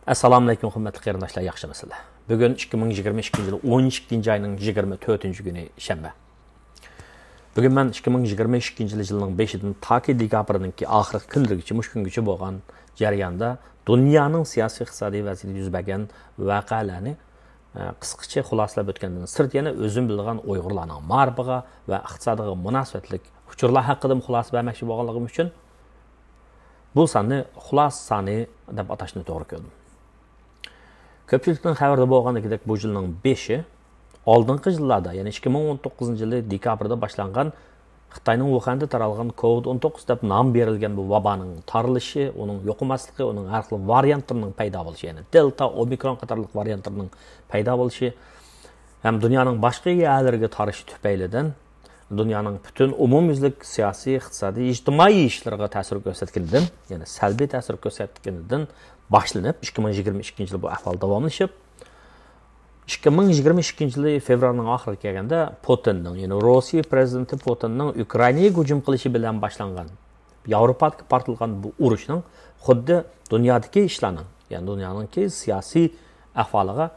Assalomu alaykum hurmatli qarindoshlar, yaxshimisizlar? Bugun 2022 yil 12 ayning 24-kuni shanba. Bugun men 2022 yilning 5-dan toki dekabrninki oxirgi kunlargacha mushkungacha bo'lgan jarayonda dunyoning siyosiy iqtisodiy vaziyati yuz bergan voqealarni qisqacha xulosalab o'tgandan sirt yana o'zim bilgan Uyg'urlarning marbiga va iqtisodiga munosabatlik uchurlar haqida xulosa bermoqchi bo'lganligim uchun bu sanni xulosa sani deb atashni to'g'ri ko'rdim. Ko'pchilikning xabarda bo'lganidek bu yilning 5-i oldingi yillarda, ya'ni 2019 yili dekabrda boshlangan Xitoyning Wuhanda taralgan COVID-19 deb nom berilgan bu vaboning taralishi, uning yo'qolmasligi, uning har xil variantlarining paydo bo'lishi, ya'ni Delta, Omikron qatorliq variantlarining paydo bo'lishi ham dunyoning boshqa yerlariga tarishi tufaylidan dunyoning butun umumyuzlik siyosiy, iqtisodiy, ijtimoiy ishlariga ta'sir ko'rsatganidan, ya'ni salbiy ta'sir ko'rsatganidan boshlanib 2022 yil bu ahvol davomlashib 2022 yili fevralning oxiriga kelganda Putinning, ya'ni Rossiya prezidenti Putinning Ukrainaga hujum qilishi bilan boshlangan Yevropaga portilgan bu urushning xuddi dunyodagi ishlarning, ya'ni dunyoning siyosiy ahvoliga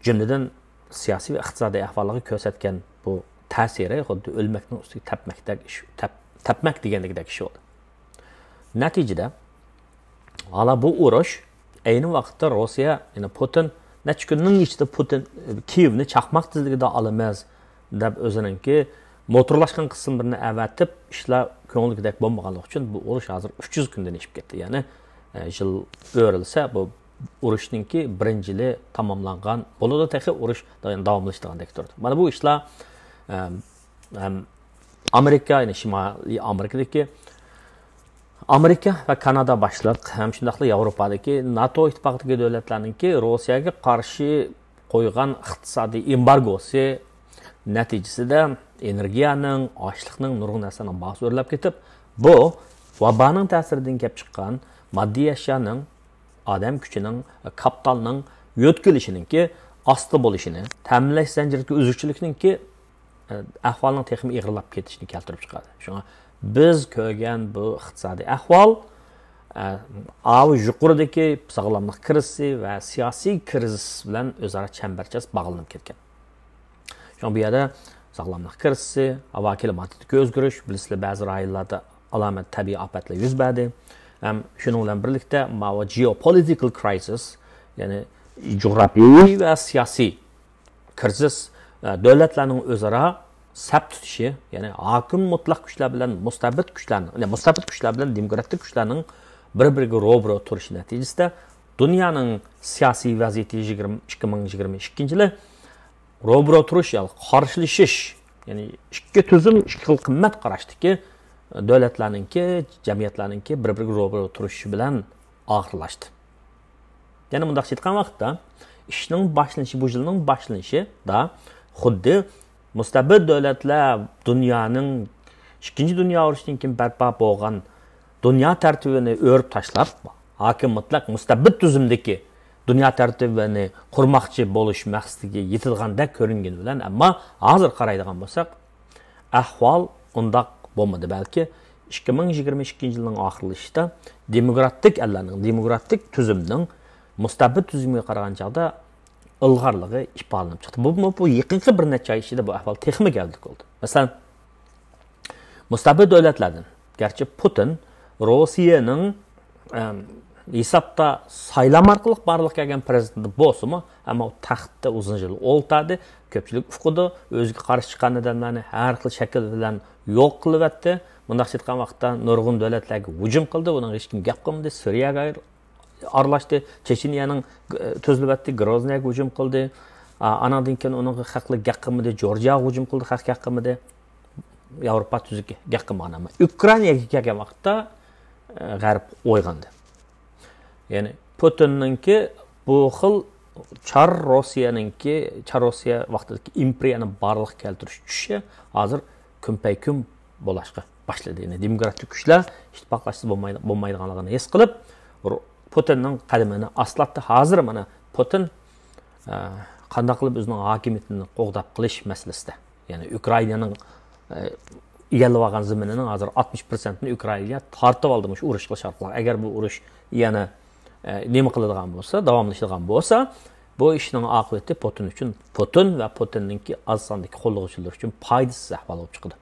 jumladan siyosiy va iqtisodiy ahvoliga ko'rsatgan bu ta'siri xuddi o'lmakning ustiga tapmak degandek ish bo'ldi. Natijada hala bu urush ayni vaqtda Rossiya, ya'ni Putin necha kunning ichida Putin Kiyevni chaqmoq tezligida olamiz deb o'zininki motorlashgan qismlarini avatib ishlar ko'ngildek bo'lmaganligi uchun bu urush hozir 300 kundan ishib ketdi. Ya'ni yil o'rilsa bu urushningki birinchi yili tamomlangan bo'ladi, texi urush davomlashtirgandek turdi. Mana bu ishlar Amerika, ya'ni Shimoliy Amerikadagi Amerika va Kanada boshliq ham shundaqla Yevropadagi NATO ittifoqidagi davlatlarningki Rossiyaga qarshi qo'ygan iqtisodiy embargosi natijasida energiyaning, ochliqning, nurg'un narsaning bahosi o'rlab ketib, bu vaboning ta'siridan kelib chiqqan moddiy ashyoning, odam kuchining, kapitalning yo'tkilishiningki osti bo'lishini, ta'minlash zanjiridagi uzilishlikningki ahvolning texnik ig'irlab ketishini keltirib chiqadi. Shunga biz ko'rgan bu iqtisodiy ahvol yuqoridagi sog'lomlik krizi va siyosiy kriz bilan o'zaro chambarchas bog'lanib ketgan. Shunga bu yerda sog'lomlik krizi, havo klimatidagi o'zgarish, bilasizlar ba'zi rayonlarda alomat tabiiy ofatlar yuz berdi. Ham shuning bilan birlikda geopolitical crisis, ya'ni jug'rofiyaviy va siyosiy kriz davlatlarning o'zaro sap tutishi, ya'ni hokim mutlaq kuchlar bilan mustabid kuchlar bilan demokratik kuchlarning bir-biriga ro'baro turishi natijasida dunyoning siyosiy vaziyati 2022 yili ro'baro turish, ya'ni qarshilashish, ya'ni ikki tuzum, ikki xil qimmat qarashdagi davlatlarningki, jamiyatlarningki bir-biriga ro'baro turishi bilan og'irlashdi. Ya'ni bunday aytgan vaqtda ishning boshlanishi, bu yilning boshlanishida xuddi mustabid davlatlar dunyoning ikkinchi dunyo urushidan keyin barpo bo'lgan dunyo tartibini o'rib tashlab, hokim mutlaq mustabid tuzumdagi dunyo tartibini qurmoqchi bo'lish maqsadiga yetilganda ko'ringan bilan, ammo hozir qaraydigan bo'lsak, ahvol undoq bo'lmadi. Balki 2022 yilning oxirlashida demokratik tuzumning mustabid tuzumga qaragan chog'da ilg'orligi ifodalanib chiqdi. Bu yaqinqi bir necha oy ichida bu ahvol texmi gavdik bo'ldi. Masalan, mustabid davlatlardan, garchi Putin Rossiyaning hisobda saylam orqali barliq kelgan prezident bo'lsa-mu, ammo taxtda uzun yil o'ltirdi. Ko'pchilik ufqida o'ziga qarshi chiqqan odamlarni har xil shakl bilan yo'q qilyapti. Bunday aytgan vaqtda nurg'un davlatlarga hujum qildi, uning hech kim gap qilmadi. Suriyaga aralashdi, Checheniyaning to'zlibatdi, Groznyga hujum qildi. Anadan keyin uning haqli gap qilmadi, Jorjiyaga hujum qildi, haq gap qilmadi. Yevropa tuziga gap qilmagan, ammo Ukrainaga kelgan vaqtda g'arb o'yg'andi. Ya'ni Putinninki bu xil Char Rossiya vaqtidagi imperiyani barliq keltirish tushi hozir kun-pay-kun bo'lashga boshladi. Ya'ni demokratik kuchlar ittifoqlashib bo'lmaydiganligini his qilib, Putinning qadamini aslatdi. Hozir mana Putin qanday qilib o'zining hokimiyatini qo'g'dab qilish masalasida, ya'ni Ukrainaning egallab olgan zaminining hozir 60% ni Ukrainaga tortib oldi shu urush qilish orqali. Agar bu urush yana nima qiladigan bo'lsa, davomlashadigan bo'lsa, bu ishning oqibati Putin uchun, Putin va Putinninki oz sondagi qo'llovchilar uchun foydasiz ahvol bo'lib chiqdi.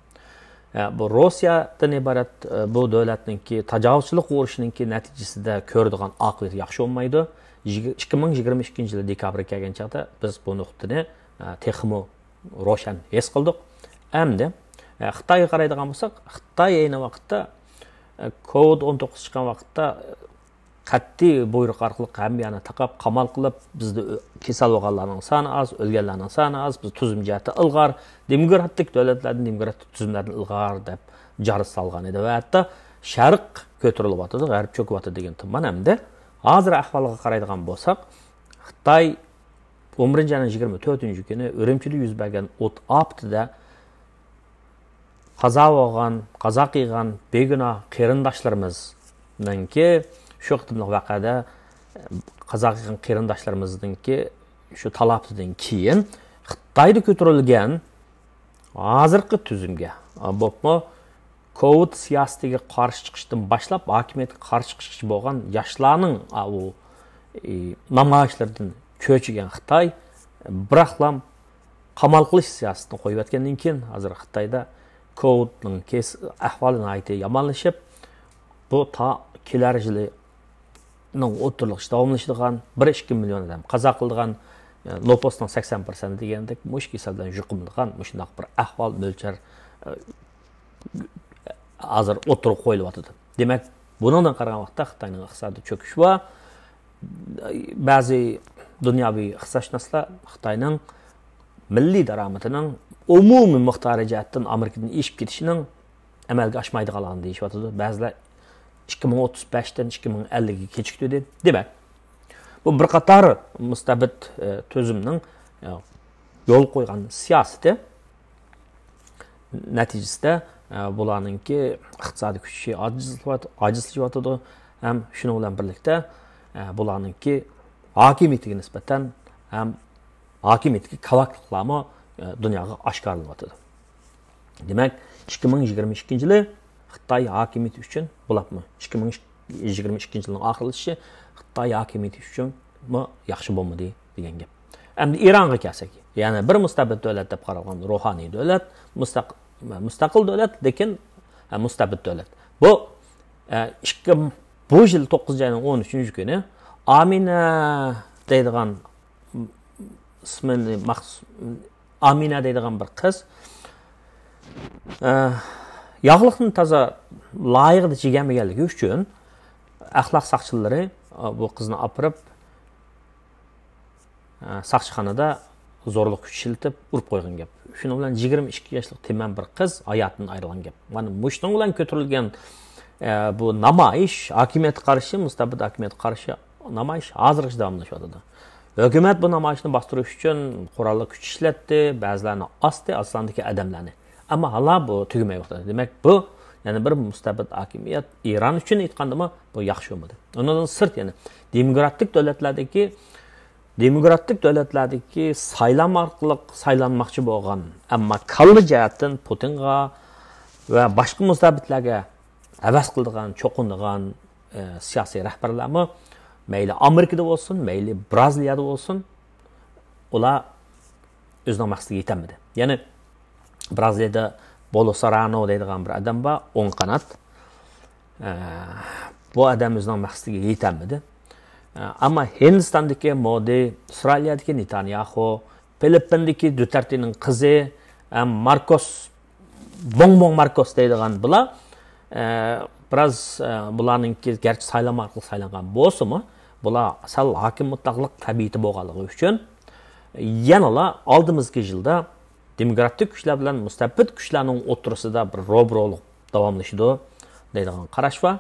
Bu Rossiyadan iborat bu davlatninki tajovuzchilik urushininki natijasida ko'radigan oqibati yaxshi bo'lmaydi. 2022 yil dekabrga kelgan chaqda biz bu nuqtani texmo ro'shan his qildik. Endi Xitoyga qaraydigan bo'lsak, Xitoy ayni vaqtda COVID-19 chiqqan vaqtda qat'iy buyruq orqali qammiyani taqab qamal qilib, bizda kasal bo'lganlarning soni az, o'lganlarning soni az, biz tuzum jihati ilg'or, demokratik davlatlarning demokratik tuzumlarni ilg'or deb jari solgan edi va hatto sharq ko'tarilyapti, g'arb cho'kyapti degan tuman hamda hozir ahvolga qaraydigan bo'lsak, Xitoy 11-24 kuni Urumchida yuz bergan o't optida qazo bo'lgan, qazo qilgan begunoh qarindoshlarimizninki shu qismli vaqada qazo qilgan qarindoshlarimizninki shu talabdan keyin Xitoyda ko'tarilgan hozirgi tuzumga, bo'pmi COVID siyosatiga qarshi chiqishdan boshlab hokimiyatga qarshi chiqish bo'lgan yoshlarning u namoyishlardan cho'chigan Xitoy biroqlam qamal qilish siyosatini qo'yib o'tgandan keyin hozir Xitoyda COVIDning ahvolini aytib yomonlashib, bu ta kelar yilining o'tirliq davomlashadigan 1-2 million odam qazo qildigan Loposning 80% degandek mush kasaldan yuqumdigan shunday bir ahvol mo'lchar hozir o'tirib qo'yilyapti. Demak, bundan qaragan vaqtda Xitoyning iqtisodiy cho'kishi va ba'zi dunyoviy iqtisodshunoslar Xitoyning milliy daromadining umumiy miqdori jihatdan Amerikadan eshib ketishining amalga oshmaydiganligini deyishyapti. Ba'zilar 2035dan 2050 ga kechikdi. Demak, bu bir qator mustabid tuzumning yo'l qo'ygan siyosati natijasida bularninki iqtisodiy kuchi ojizlashyapti. Ham shuning bilan birlikda bularninki hokimiyatiga nisbatan ham hokimiyatga kavakliklarmi dunyoga oshkorlanyapti. Demak, 2022 yili Xitoy hokimiyati uchun bo'lapmi? 2022 yilning oxirlashishi Xitoy hokimiyati uchun yaxshi bo'lmadi degan gap. Endi Eronga kelsak, ya'ni bir mustabid davlat deb qaralgan ruhoniy davlat, mustaqil davlat, lekin mustabid davlat. Bu bu yil 9-13 kuni Amina deydigan ismini Amina deydigan bir qiz yog'liqni toza loyiqda chegamaganligi uchun axloq soqchilari bu qizni opirib soqchixonada zo'rlik kuch ishlatib urib qo'ygan gap. Shuning bilan 22 yoshli teman bir qiz hayotdan ayrilgan gap. Mana mushning bilan ko'tarilgan bu namoyish, hokimiyatga qarshi, mustabid hokimiyatga qarshi namoyish hozirgacha davomlashyapti. Hukumat bu namoyishni bostirish uchun qurolli kuch ishlatdi, ba'zilarini oslandagi odamlarni. Ammo hala bu tugamayapti. Demak, bu yana bir mustabid hokimiyat Eron uchun aytgandimi, bu yaxshi bo'lmadi. Undan sirt yana demokratik davlatlardagi saylam orqali saylanmoqchi bo'lgan, ammo qalbi jihatdan Putinga va boshqa mustabidlarga havas qiladigan, cho'qinadigan siyosiy rahbarlarmi mayli Amerikada bo'lsin, mayli Braziliyada bo'lsin, ular o'zining maqsadiga yetolmadi. Ya'ni Braziliyada Bolsonaro deydigan bir odam bor, o'ng qanot. Bu odam o'zining maqsadiga yetolmadi. Ammo Hindistondagi Modi, Isroildagi Netanyahu, Filippindagi Dutertening qizi, Marcos Bongbong Marcos deydigan bular biroz bularninki garchi saylama orqali saylangan bo'lsa-mu, bular asal hokim mutlaqlik tabiati bo'lganligi uchun yana oldimizgi yilda demokratik kuchlar bilan mustabid kuchlarning o'tirisida bir ro'brolik davomlashadi deydigan qarash bor.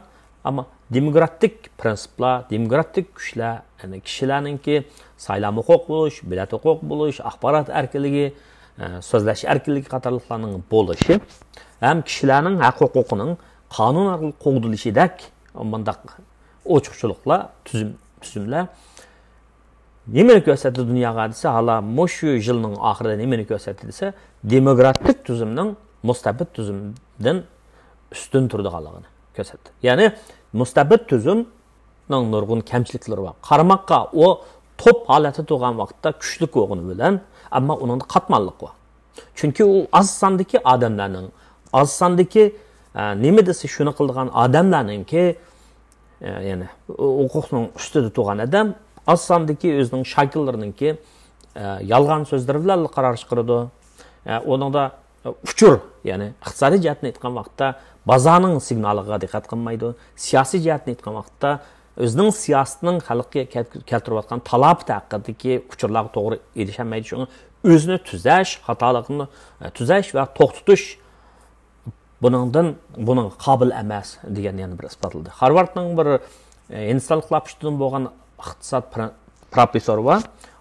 Ammo demokratik prinsiplar, demokratik kuchlar, ya'ni kishilarningki saylama huquq bo'lish, bilat huquq bo'lish, axborot erkinligi, so'zlash erkinligi qatorliqlarning bo'lishi ham kishilarning haq-huquqining qonun orqali qo'g'dilishidek bundaq ochiqchiliklar, tuzumlar nimani ko'rsatdi dunyoga desa, hala shu yilning oxirida nimani ko'rsatdi desa, demokratik tuzumning mustabid tuzumdan ustun turadiganligini ko'rsatdi. Ya'ni mustabid tuzum nurg'un kamchiliklar bor. Qaramoqqa o top holati tug'an vaqtda kuchli o'g'ini bilan, ammo uning qatmanlik bor. Chunki u oz sondagi odamlarning, oz sondagi nima desa shuni qilgan odamlarningki, ya'ni huquqning ustida turgan odam oz sondagi o'zining shakllarininki yolg'on so'zlar bilan qaror chiqaradi. Onunda uchur, ya'ni iqtisodiy jihatni aytgan vaqtda bozorning signaliga diqqat qilmaydi. Siyosiy jihatni aytgan vaqtda o'zining siyosatining xalqqa keltirayotgan talabati haqidagi uchurlarga to'g'ri erisholmaydi. Shuni o'zini tuzash, xatoligini tuzash va to'xtatish buning qobil emas degan yana bir isbotladi. Harvardning bir insonliklar bo'lgan iqtisod professori va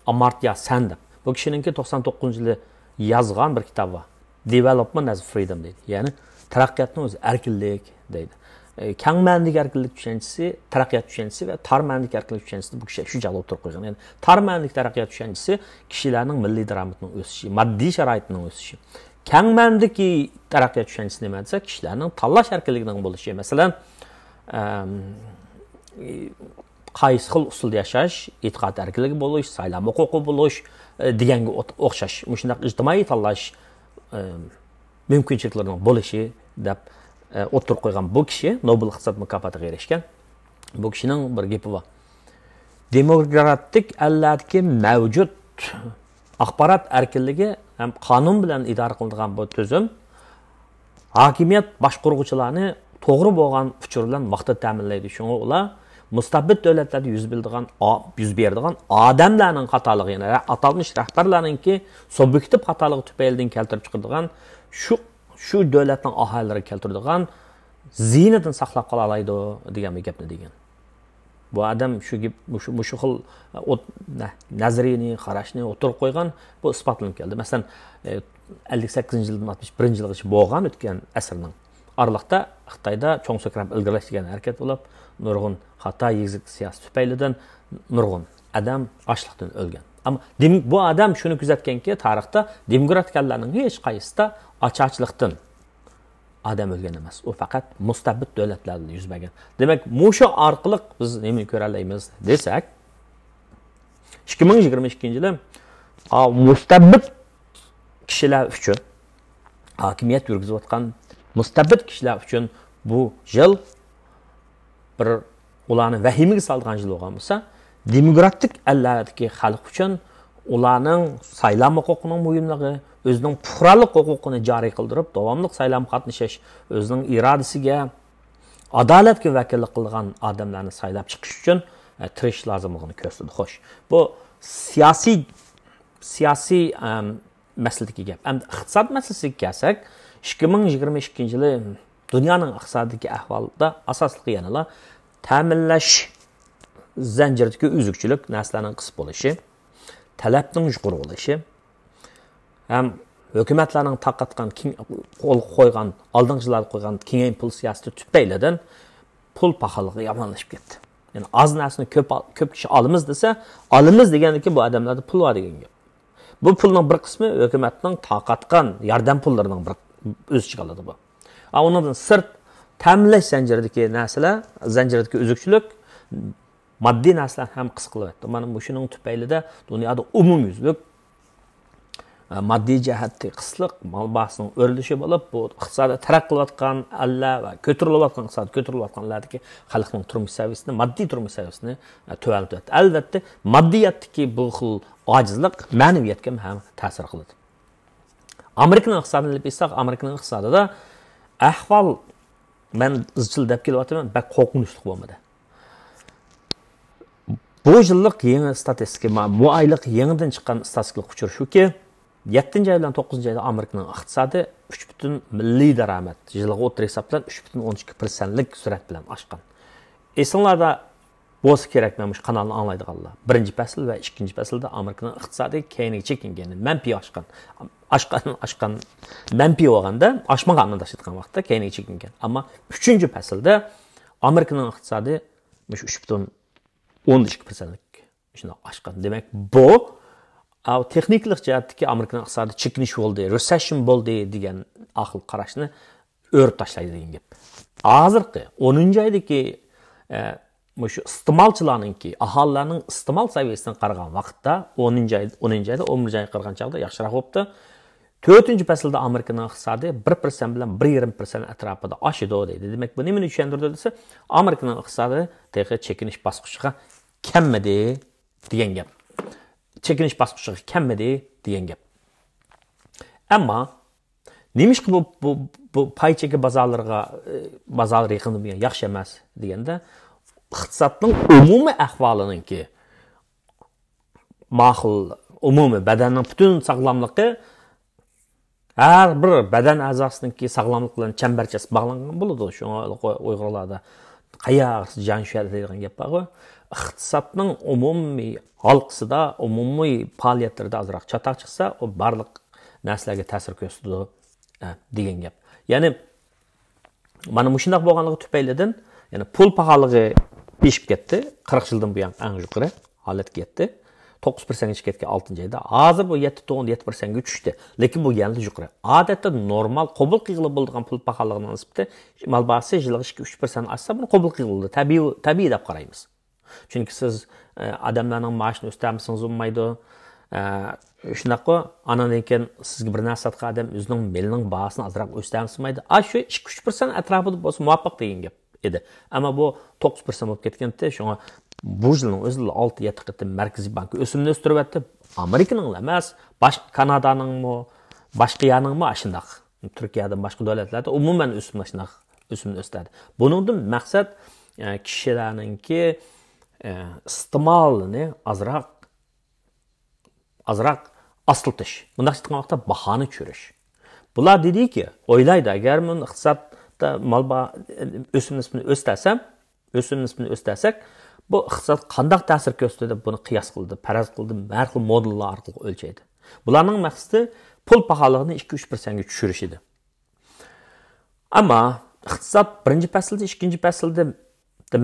Amartya Sen deb. Bu kishininki 99-yili yazgan bir kitob var. Development as freedom deydi. Ya'ni taraqqiyotning o'zi erkinlik deydi. Keng ma'nodagi erkinlik tushunchasi, taraqqiyot tushunchasi va tor ma'nodagi erkinlik tushunchasi bu kishi shu joyga o'tirib qo'ygan. Ya'ni tor ma'nodagi taraqqiyot tushunchasi kishilarning milliy daromadining o'sishi, moddiy sharoitining o'sishi. Keng ma'nodagi taraqqiyot tushunchasi nima desa, kishilarning tanlash erkinligining bo'lishi. Masalan, qaysi xil usulda yashash, e'tiqod erkinligi bo'lish, saylov huquqi bo'lish deganga o'xshash. Shunday ijtimoiy tanlash mümkünçiliklerinin bo'lishi deb o'tirib qo'ygan bu kishi Nobel iqtisod mukofotiga erishgan. Bu kishining bir gapi bor. Demokratik allardagi mavjud axborot erkinligi ham qonun bilan idora qilinadigan bu tuzum hokimiyat boshqaruvchilarni to'g'ri bo'lgan uchur bilan vaqtda ta'minlaydi. Shunga ular mustabid davlatlarda yuz beradigan odamlarning xatoligi, ya'ni atalmış rahbarlarningki subyektiv xatoligi tufaylidan keltirib chiqadigan shu davlatning aholilariga keltiradigan ziynatini saqlab qola oladi degan bir gapni degan. Bu odam shu xil nazariyni, qarashni o'tirib qo'ygan, bu isbotlanib keldi. Masalan, 58-yildan 61-yilgacha bo'lgan o'tgan asrning aralıqda Xitoyda cho'ng sakrab ilgirlash degan harakat bo'lib, nurg'un xato yezik siyosat tufaylidan nurg'un odam ochliqdan o'lgan. Ammo demak bu odam shuni kuzatganki, tarixda demokratlarning hech qaysida ochliqdan odam o'lgan emas. U faqat mustabid davlatlarda yuz bergan. Demak, mushu orqali biz nima ko'ra olamiz desak, 2022-yili mustabid kishilar uchun hokimiyat yurgizayotgan mustabid kishilar uchun bu yil bir ularni vahimaga solgan yil bo'lgan bo'lsa, demokratik allardagi xalq uchun ularning saylov huquqining muhimligi, o'zining fuqarolik huquqini joriy qildirib, davomli saylovga qatnashish, o'zining irodasiga adolatga vakillik qilgan odamlarni saylab chiqish uchun tirish lozimligini ko'rsatdi. Xo'sh, bu siyosiy masaladagi gap. Endi iqtisod masalasiga kelsak, 2022-yili dunyoning iqtisodiyotdagi ahvolida asosli yanala ta'minlash zanjiridagi uzukchilik narsalarning qisib bo'lishi, talabning yuqori bo'lishi, ham hukumatlarning taqatgan qo'l qo'ygan, oldingilar qo'ygan keng pul siyosati tufaylidan pul pahaligi yomonlashib ketdi. Ya'ni oz narsani ko'p kishi olamiz desa, olamiz degandiki bu odamlarda pul bor degan gap. Bu pulning bir qismi hukumatning taqatgan yordam pullarining bir o'z ichiga oladi bu. Undan sirt ta'minlash zanjiridagi narsalar, zanjiridagi uzukchilik moddiy narsalar ham qis qilyapti. Mana bu shuning tufaylida dunyoda umumyuzlik moddiy jihatda qisliq mol bahsining o'rilishi bo'lib, bu iqtisodiyot taraqqi qilayotgan alla va ko'tarilayotgan iqtisod ko'tarilayotganlardagi xalqning turmush saviyasini, moddiy turmush saviyasini tuvaltyapti. Albatta, moddiyatdagi bu xil ojizlik ma'naviyatga ham ta'sir qiladi. Amerikaning iqtisodini bilsak, Amerikaning iqtisodida ahvol men izchil deb kelyapman, bak qo'rqinchli bo'lmadi. Bu yillik yangi statistika, bu oylik yangidan chiqqan statistik uchur shuki, 7-oy bilan 9-oyda Amerikaning iqtisodi 3,5 milliy daromad yilga o'tir hisoblan 3,12%lik surat bilan oshgan. Esinglarda bo'lsa kerak men shu kanalni anglaydiganlar. Birinchi fasl va ikkinchi faslda Amerikaning iqtisodi keyinga chekingan, manfi oshgan, manfi bo'lganda, oshmaganini aytgan vaqtda keyinga chekingan. Ammo 3-faslda Amerikaning iqtisodi 3,12%lik shuna oshgan. Demak, bu texniklik jihatdagi Amerikaning iqtisodi chekinish bo'ldi, recession bo'ldi degan aql qarashni o'rib tashlaydi degan gap. Hozirgi 10-oydagi Şu istimalçılarınki, ahalilarning istimal saviyasidan qaragan vaqtda 10-oyda, 11 oyga qaragan chaqda yaxshiroq bo'libdi. 4-faslda Amerikaning iqtisodi 1% bilan 1,5% atrofida oshidi deydi. Demak, bu nimani tushuntirdi desa, Amerikaning iqtisodi texnik chekinish bosqichiga kelmadi degan gap. Chekinish bosqichiga kelmadi degan gap. Ammo nimishki bu pay cheki bozorlar yaqinligi yaxshi emas deganda iqtisodning umumiy ahvolininki ma'qul, umumiy badanning butun sog'lomligi har bir badan a'zosiniki sog'lomlik bilan chambarchas bog'langan bo'ladi. Shunga Uyg'urlarda qayoqsi jon shuhada degan gap bor. Iqtisodning umumiy halqisida, umumiy faoliyatlarda azroq chatoq chiqsa, u barliq narsalarga ta'sir ko'rsatadi degan gap. Ya'ni mana shunday bo'lganligi tufaylidan, ya'ni pul pahaligi peshib ketdi. 40 yildan buyon eng yuqori holatga ketdi. 9% chiqib ketgan 6-oyda. Hozir bu 7,7% ga tushdi. Lekin bu yanada yuqori. Odatda normal qabul qilib bo'lgan pul pahaligining nisbati malbasi yiliga 2-3% oshsa, buni qabul qilindi. Tabiiy deb qaraymiz. Chunki siz odamlarning maoshini o'stamisiz bo'lmaydi. Shunaqa anadan keyin sizga bir narsa sotgan odam o'zining melining bahosini ozroq o'stamisimaydi. Shu 2-3% atrofida bo'lsa muvaffaq degan gap edi. Ammo bu 9% bo'lib ketganda, shunga bu yilning o'zida 6-7 qatim Markaziy bank o'simni o'stiryapti. Amerikaning emas, boshqa Kanadaning-mi, boshqa yaningmi shundoq. Turkiyadan boshqa davlatlarda umuman o'simni o'stadi. Buningdan maqsad kishilarningki iste'molini azroq asıltış. Bundaq tutgan vaqtda bahoni tushirish. Bular dediki, o'ylaydi, agar men iqtisodda o'sim nisbini o'stasak, bu iqtisod qanday ta'sir ko'rsatadi, buni qiyos qildi, faraz qildi, har xil modellar orqali o'lchaydi. Bularning maqsadi pul pahaligini 2-3% ga tushirish edi. Ammo iqtisod birinchi faslda, ikkinchi faslda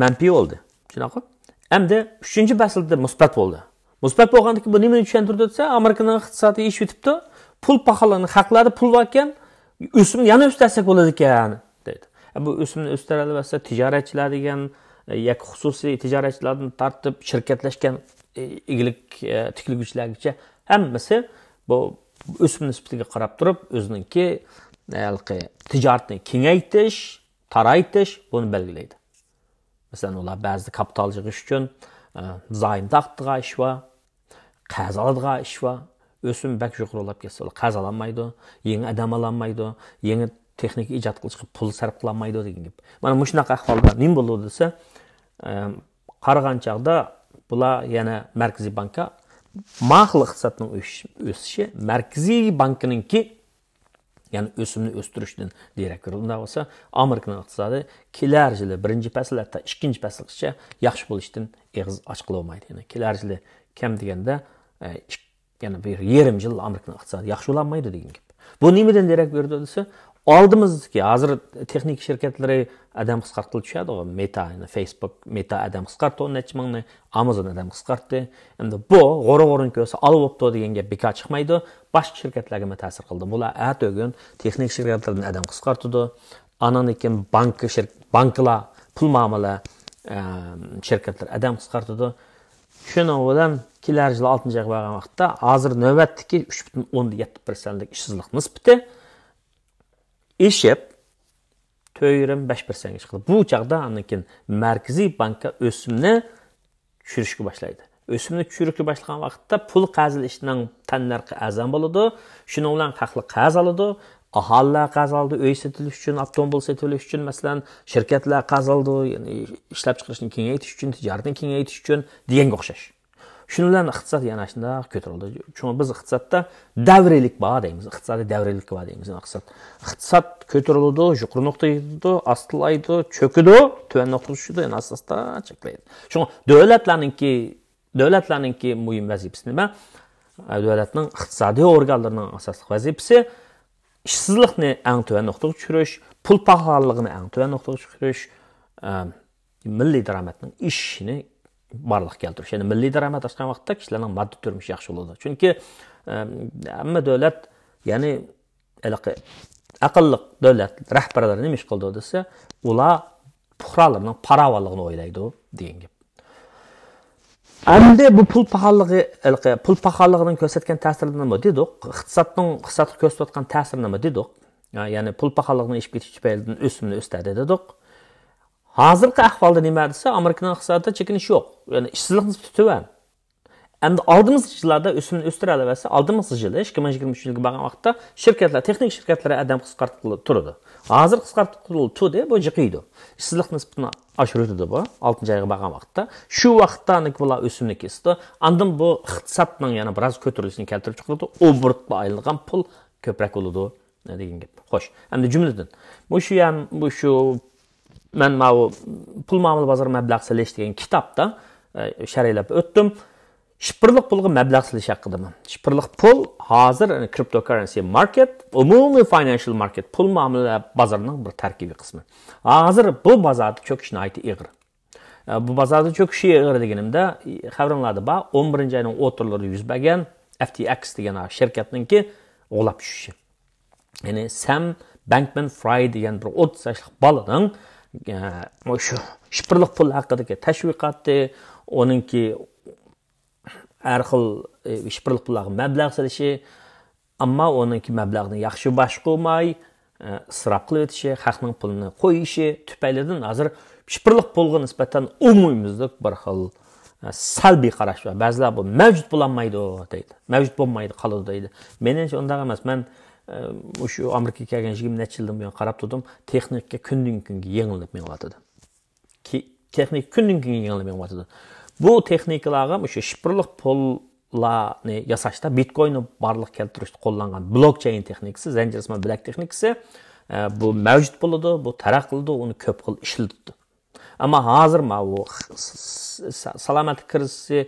manfiy bo'ldi. Shunaqa. Hamda 3-faslda musbat bo'ldi. Musbat bo'lganda bu nimani tushuntirdi desa, Amerikaning iqtisodiy ish yutibdi, pul pahaligini haqlari pul bor ekan, o'simni yana o'starsak bo'ladi ekan, deydi. Bu o'simni o'stiralasa tijoratchilar degan yoki xususiy tijoratchilardan tartib shirkatlashgan igilik tikiluvchilargacha hammasi bu o'sim nisbatiga qarab turib, o'zininki tijoratni kengaytirish, taraytish buni belgilaydi. Masalan, ular ba'zi kapital yig'ish uchun zaym taqtiga ish va qarz oladigan ish va o'sim bak yuqorilab ketsa, ular qarz ololmaydi, yangi odam ololmaydi, yangi texnik ijod qilishga pul sarf qilolmaydi degan gap. Mana shunaqa ahvolda nima bo'ladi desa, qaragan chaqda bular yana Markaziy bankka ma'qul iqtisodning o'sishi Markaziy bankininki ya'ni o'simni o'stirishdan derak ko'rildi bo'lsa, Amerikaning iqtisodi kelar yili 1-fasl hatto 2-faslgacha yaxshi bo'lishdan eg'iz ochiq olmaydi. Ya'ni kelar yili kam deganda yana bir yarim yil Amerikaning iqtisodi yaxshi bo'lmaydi degan gap. Bu nimadan derak berdi desa, oldimizdagi hozir texnik shirkatlari adam qisqartirib tushadi, Meta, Facebook, Meta adam qisqartdi, necha mingni, Amazon adam qisqartdi. Endi bu g'ora-g'orin ko'sa olib o'pdi degan gap bekor chiqmaydi. Boshqa shirkatlarga ta'sir qildi. Bular atog'in texnik shirkatlardan adam qisqartdi. Anan ekan banklar, pul muomala shirkatlar adam qisqartdi. Shuning bilan kelar yil 6-oyga borgan vaqtda hozir navbatdagi 3,7% lik ishsizlik nisbati eshib 4,5% ga chiqdi. Bu chaqda anikin Markaziy bankka o'simni tushirishga boshlaydi. O'simni tushirishga boshlagan vaqtda pul qazilishining tannarxi arzon bo'ladi. Shuning bilan haqli qarz oladi. Aholilar qarz oldi, uy sotilish uchun, avtomobil sotilish uchun, masalan, shirkatlar qarz oldi, ya'ni ishlab chiqarishni kengaytirish uchun, tijoratni kengaytirish uchun deganga o'xshash. Shuning bilan iqtisod yana shunday ko'tarildi. Chunki biz iqtisodda davriylik bor deymiz, iqtisodiy davriylik bor deymiz. Iqtisod ko'tariladi, yuqori nuqtaga yetadi, astlaydi, cho'kadi, tuvan nuqtaga tushadi, yana asosda cheklaydi. Chunki davlatlarningki muhim vazifasi nima? Davlatning iqtisodiy organlarining asosiy vazifasi ishsizlikni eng tuvan nuqtaga tushirish, pul pahaligini eng tuvan nuqtaga tushirish, milliy daromadning ishini barliq keltirish. Ya'ni milliy daromad oshgan vaqtda kishilarning moddiy turmushi yaxshi bo'ladi. Chunki hamma davlat, ya'ni aqlli davlat rahbarlari nima ish qildi desa, ular fuqarolarning farovonligini o'ylaydi. degan gap. Endi bu pul pahalılığının ko'rsatgan ta'sirini nima dedik? Iqtisodga ko'rsatgan ta'sirini nima dedik? Ya'ni pul pahalılığının ish ketish tufaylidan o'simni o'sadi dedik. Hozirgi ahvolda nima desa, Amerikaning iqtisodida chekinish yo'q. Ya'ni ishsizlik nisbati tuvan. Endi oldimizgi yillarda o'simni o'stira olaversa, oldimizgi yil 2023 yilga borgan vaqtda shirkatlar, texnik shirkatlar adam qisqartirib turdi. Hozir qisqartirib turdi, bu jiqiydi. Ishsizlik nisbatini oshirdi bu 6-oyga borgan vaqtda. Shu vaqtdan bular o'simni kesdi. Andan bu iqtisodning yana biroz ko'tarilishini keltirib chiqardi. Obrutga aylangan pul ko'proq bo'ladi degan gap. Xo'sh, endi jumladan bu shu men pul muomala bozori mablag' silish degan kitobda sharhlab o'tdim. Shipirliq pulga mablag' silish haqida. Shipirliq pul hozir cryptocurrency market, umumiy financial market, pul muomala bozorining bir tarkibiy qismi. Hozir bu bozorda cho'kishni aytib ig'ir. Bu bozorda cho'kishi ig'ir deganimda xabaringlarda bor 11-oyning o'tirlarida yuz bergan FTX degan shirkatninki g'olab tushishi. Ya'ni Sam Bankman-Fried degan bir 30 yoshli bolaning shu shipirliq pul haqidagi tashviqoti, oningki har xil shipirliq pullarga mablag' silishi, ammo oningki mablag'ni yaxshi boshqarmay, isrof qilib o'tishi, xalqning pulini qo'yishi tufaylidan hozir shipirliq pulga nisbatan umumimizda bir xil salbiy qarash var. Ba'zilar bu mavjud bo'lmaydi deydi. Mavjud bo'lmaydi, qoladi deydi. Meningcha unday emas. Men shu Amerikaga kelgan 20 necha yildan buyon qarab turdim, texnika kundan-kunga yangilanib menyapti. Texnik kundan-kunga yangilanib menyapti. Bu texnikalarga shu shipirliq pullarni yasashda Bitcoin'ni barliq keltirishda qo'llangan blockchain texnikasi, zanjirsimon bilak texnikasi bu mavjud bo'ladi, bu taraqqildi, uni ko'p xil ishlatdi. Ammo hozir bu salomatlik krizisi,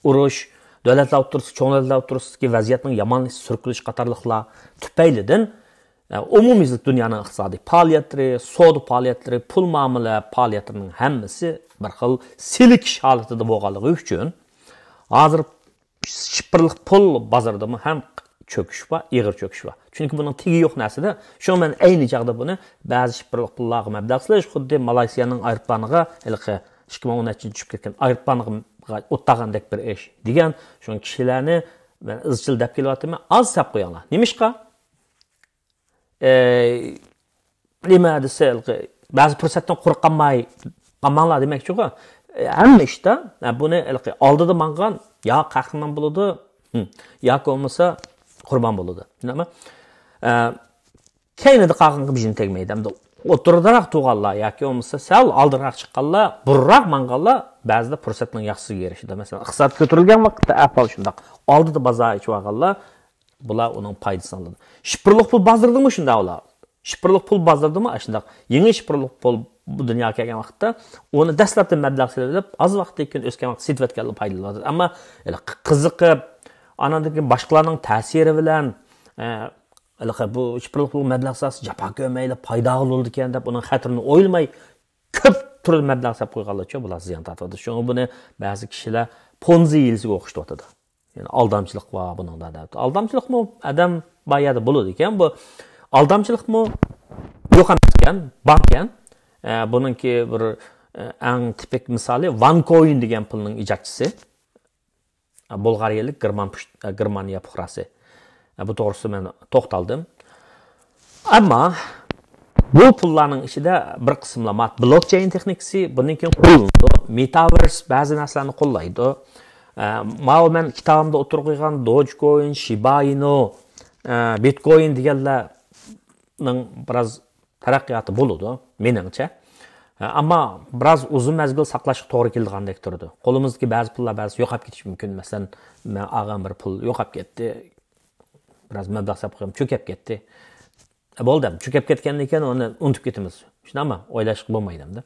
urush, davlatlar o'rtasida, cho'ng davlatlar o'rtasidagi vaziyatning yomonlashishi, surkilish qatorliqlar tufaylidan umumiy dunyoning iqtisodiy faoliyatlari, savdo faoliyatlari, pul muomala faoliyatlarining hammasi bir xil selikish holatida bo'lganligi uchun hozir shipirliq pul bozorida ham cho'kish va ig'ir cho'kish va. Chunki buning tegi yo'q narsada, shu men ayni chaqda buni ba'zi shipirliq pullarga mablag' silish, xuddi Malayziyaning aeroplaniga 2013 tushib ketgan aeroplaniga o'tagandek bir ish degan, shu kishilarni men izchil deb kelyapman, az sap qo'yinglar. Nimishqa? Nima desa, ba'zi fursatdan qo'rqmay qolmanglar demoqchi-ku. Hamma ishda buni oldida mangan yo qahramon bo'ladi, yoki bo'lmasa qurbon bo'ladi. Nima? Keynida qaqinga bijin tegmaydi. Hamda o'tirdaroq tug'anlar yoki bo'lmasa sal oldiroq chiqqanlar, burroq manganlar ba'zida fursatning yaxshisiga erishadi. Masalan, iqtisod ko'tarilgan vaqtda ahvol shundoq. Oldida bozor ichib olganlar bular uning foydasini oladi. Shipirliq pul bozoridimi shunda ular? Shipirliq pul bozoridimi? Shundoq yangi shipirliq pul bu dunyoga kelgan vaqtda uni dastlabki mablag' selib, az vaqtdan keyin o'sgan vaqt sitvatganlar foydalanadi. Ammo qiziqib, anadagi boshqalarning ta'siri bilan bu shipirliq pul mablag' sas jafo ko'mayli foyda bo'ldi ekan deb uning xatirini o'ylamay ko'p turli mablag' solib qo'yganlarcha bular ziyon tortadi. Shunga buni ba'zi kishilar Ponzi yilsiga o'qishtiradi. Yani aldamchilik var bunun da. Aldamchilik mı adam bayada bo'ladi ekan. Bu aldamchilik mı yo'q emaskan, borkan. Buningki bir eng tipik misoli OneCoin degan pulning ijodchisi. Bulgariyalik Germaniya puhrasi. Bu to'g'risida men to'xtaldim. Ammo bu pullarning ichida bir qismlar blockchain texnikasi, bundan keyin qo'llanadi. Metaverse ba'zi narsalarni qo'llaydi. Men kitobimda o'tirib qo'ygan Dogecoin, Shiba Inu, Bitcoin deganlarning biroz taraqqiyoti bo'ladi, meningcha. Ammo biroz uzun mezgil saqlashga to'g'ri kelgandek turdi. Qo'limizdagi ba'zi pullar ba'zi yo'qolib ketishi mumkin. Masalan, men olgan bir pul yo'qolib ketdi. Biroz mablag' solib qo'ydim, cho'kib ketdi. Bo'ldi, cho'kib ketgandan keyin uni unutib ketamiz. Shunaqmi? O'ylashga bo'lmaydi-da.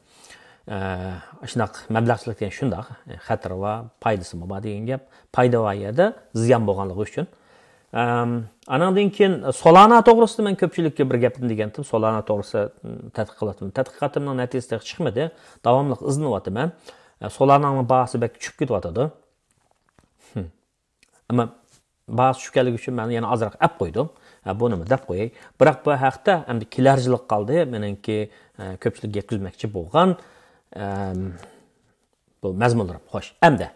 Shunaqa mablag'chilik degan shundoq, xatar va foydasi bor degan gap. Foyda va yerda ziyon bo'lganligi uchun. Andan keyin Solana to'g'risida men ko'pchilikka bir gapim degandim. Solana to'g'risida tadqiq qilaman. Tadqiqotimning natijasida chiqmadi. Davomli izlanyapman. Solananing bahosi bak tushib ketyapti. Ammo bahosi tushganligi uchun men yana ozroq ap qo'ydim. Buni deb qo'yay. Biroq bu haqda endi kelarchilik qoldi. Meningki ko'pchilikga yetkazmoqchi bo'lgan Bu mazmunlar xo'sh. Hamda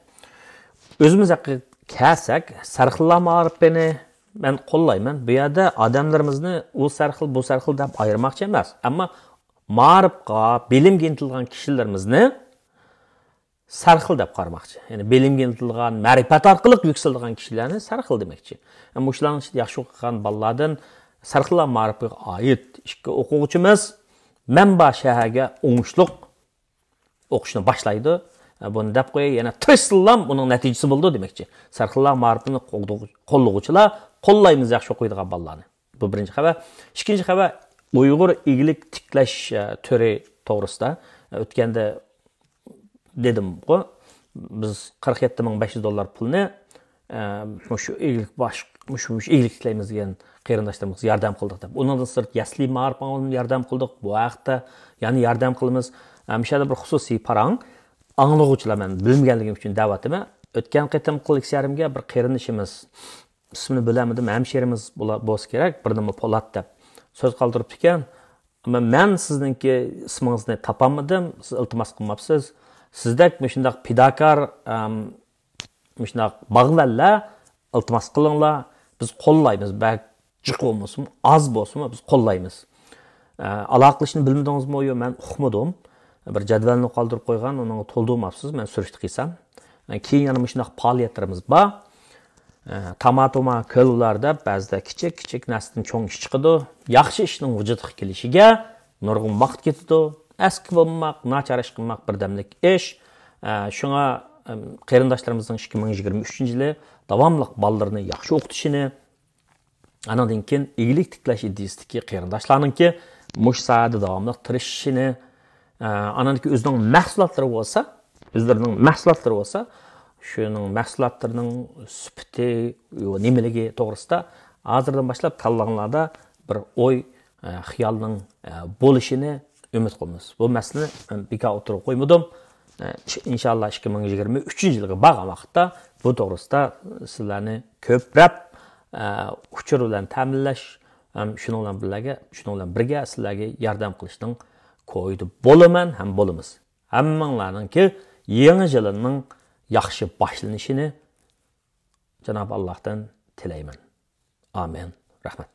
o'zimiz haqida kelsak, sarxillar ma'rifini men qo'llayman. Bu yerda odamlarimizni u sarxil, bu sarxil deb ayirmoqchi emas. Ammo ma'rifga, bilimga intilgan kishilarimizni sarxil deb qaramoqchi. Ya'ni bilimga intilgan, ma'rifat orqali yuksalgan kishilarni sarxil demoqchi. Ammo shularning ichida yaxshi o'qigan bolalardan sarxillar ma'rifiga oid ikki o'quvchimiz Manba shaharga o'ngishliq o'qishni boshlaydi. Buni deb qo'yay, yana tishsillam uning natijasi bo'ldi demoqchi. Sarxillar ma'rifini qo'llovchilar qo'llaymiz yaxshi o'qiydigan bolalarni. Bu birinchi xabar. Ikkinchi xabar Uyg'ur igilik tiklash turi to'g'risida o'tganda dedim-ku, biz 47.500 dollar pulni shu igilik shu igilik tiklaymiz degan qarindoshlarimiz yordam qildik deb. Undan sirt yasli ma'rifga yordam qildik. Bu vaqtda yana yordam qilamiz. Mishada bir xususiy parang anglag'uvchilar men bilmaganligim uchun da'vatimi o'tgan qitim qilishlarimga bir qarindoshimiz ismini bilamadim, hamshirimiz bo'lsa kerak, bir nima Polat deb so'z qoldirib ekan. Ammo men sizningki ismingizni topolmadim, siz iltimos qilmabsiz. Sizdek shunday pidakor, shunday bag'vallar iltimos qilinglar, biz qo'llaymiz. Bak jiq bo'lmasin, oz bo'lsin, biz qo'llaymiz. Aloqa qilishni bilmadingizmi yo men uqmadim. Bir jadvalni qoldirib qo'ygan, uni to'ldirmabsiz. Men surishti qilsam. Keyin yana shunday faoliyatlarimiz bor. Tamatoma ko'llarda ba'zida kichik nasdan cho'ng ish chiqadi. Yaxshi ishning vujudga kelishiga nurg'un vaqt ketadi. Eski bo'lmoq, nachar ish qilmoq birdamlik ish. Shunga qarindoshlarimizning 2023-yili davomli bolalarni yaxshi o'qitishini, anadan keyin igilik tiklash iddiasidagi qarindoshlarningki mush saati davomli tirishishini, ananki o'zining mahsulotlari bo'lsa, shuning mahsulotlarining sifati va nimaligi to'g'risida hozirdan boshlab tanlanglarda bir o'y, xiyolning bo'lishini umid qilamiz. Bu masalani bekor o'tirib qo'ymadim. İnşallah 2023-yilga borgan vaqtda bu to'g'risida sizlarni ko'plab uchur bilan ta'minlash, shuning bilan birga sizlarga yordam qilishning ko'ydi bo'laman ham bo'lamiz. Hammanglarningki yangi yilning yaxshi boshlanishini Janob Allohdan tilayman. Amin. Rahmat.